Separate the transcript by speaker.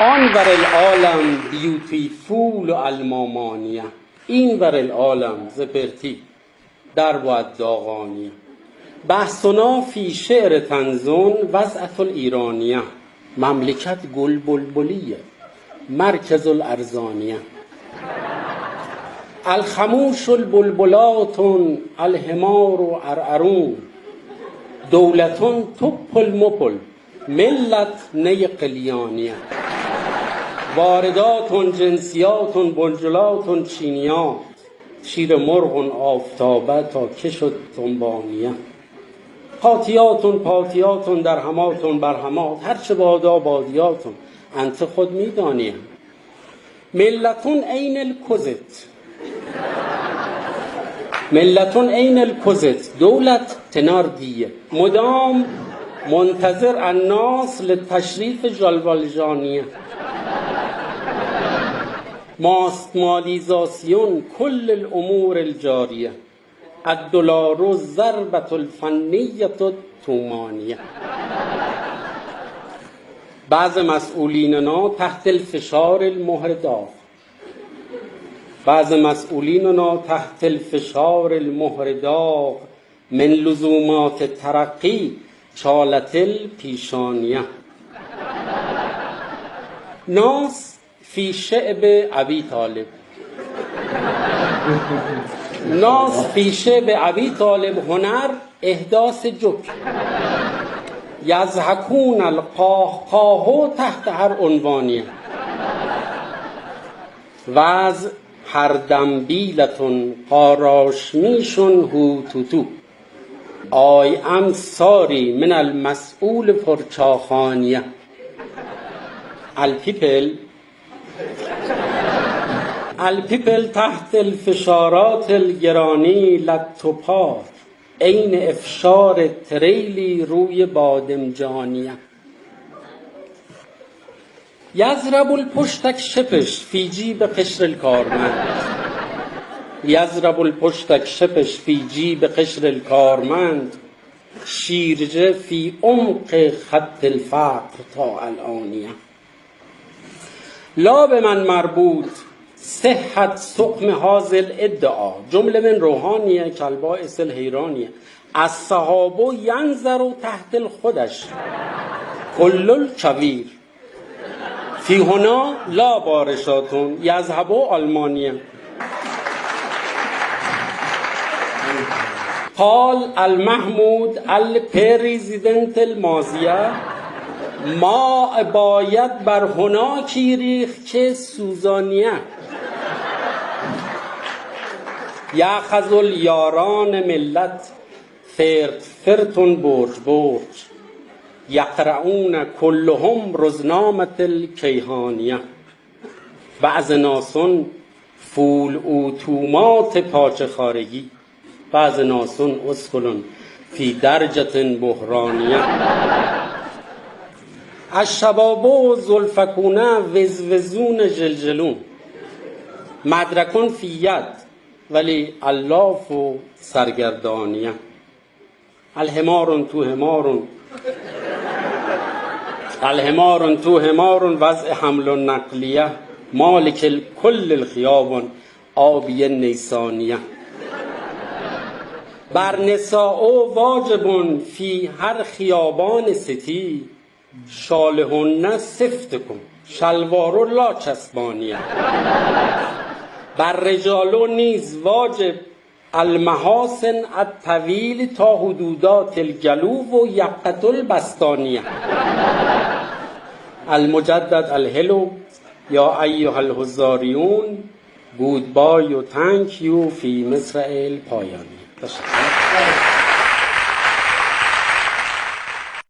Speaker 1: آن ور العالم بیوتیفول و المامانیه، این ور العالم زپرتی در باید داغانیه. بحثنا فی شعر تنزون وضعت الایرانیه، مملکت گل بلبلیه مرکز الارزانیه. الخموش البلبلات الحمار و ارعرون، دولتون توپل مپل ملت نی قلیانیه. واردات جنسیات بلجلات چینیات، شیر مرغ آفتابه تا که شد تنبانیه. پاتیات درهمات برهمات، هرچه بادا بادیاتون انت خود میدانیم. ملتون عین الکزت، ملتون عین الکزت، دولت تناردیه. مدام منتظر الناس لتشریف جالوالجانیه. مالیزاسیون کل الامور الجاریه، الدلار ضربة الفنیة التومانیه. بعض مسئولیننا تحت الفشار المهرداغ، بعض مسئولیننا تحت الفشار المهرداغ، من لزومات ترقی چالت الپیشانیه. ناس فی شعب ابی طالب، ناس فی شعب ابی طالب، هنر احداث جک. یضحکون القهقاه تحت هر عنوانیه. وضع هر دنبیلتون قاراشمیشون هوتوتو، آی ام ساری من المسئول پرچاخانیه. الپیپل تحت الفشارات الگرانی لطپار، عین افشار تریلی روی بادمجانیه. یضرب الپشتک شپش فی جیب قشر الکارمند، یضرب الپشتک شپش فی جیب قشر الکارمند، شیرجه فی عمق خط الفقر تا الآنیه. لا به من مربوط صحت سقم حاصل ادعا، جمله من روحانیه کالبائس الحیرانیه. از صحابه ینظر تحت الخدش کل الکبیر، فی هنا لا بارشاتون یذهب آلمانیه. قال المحمود الپرزیدنت الماضیه، ما باید بر هنا کی ریخت که سوزانیه. یأخذ الیاران ملت فرتون برج برج، یقرؤون کلهم رزنامة الکیهانیه. بعض ناسون فول اوتومات پاچه خارگی، بعض ناسون اسکلون فی درجة بحرانیه. الشباب زلفکون وزوزون جلجلون، مدرکون فی ید ولی الاف و سرگردانیه. الحمارون تو همارون، الحمارون تو همارون وضع حمل و نقلیه، مالک کل الخیابان آبی نیسانیه. بر نساء واجبون فی هر خیابان ستی، شالهن سفت کن شلوارو لا چسبانیه. بر رجالو نیز واجب المحاسن الطویل تا حدودات الجلو و یقت البستانیه. المجدد الهلو یا ایها الحضاریون، گودبای و تانک یو فی مصرع الپایانی.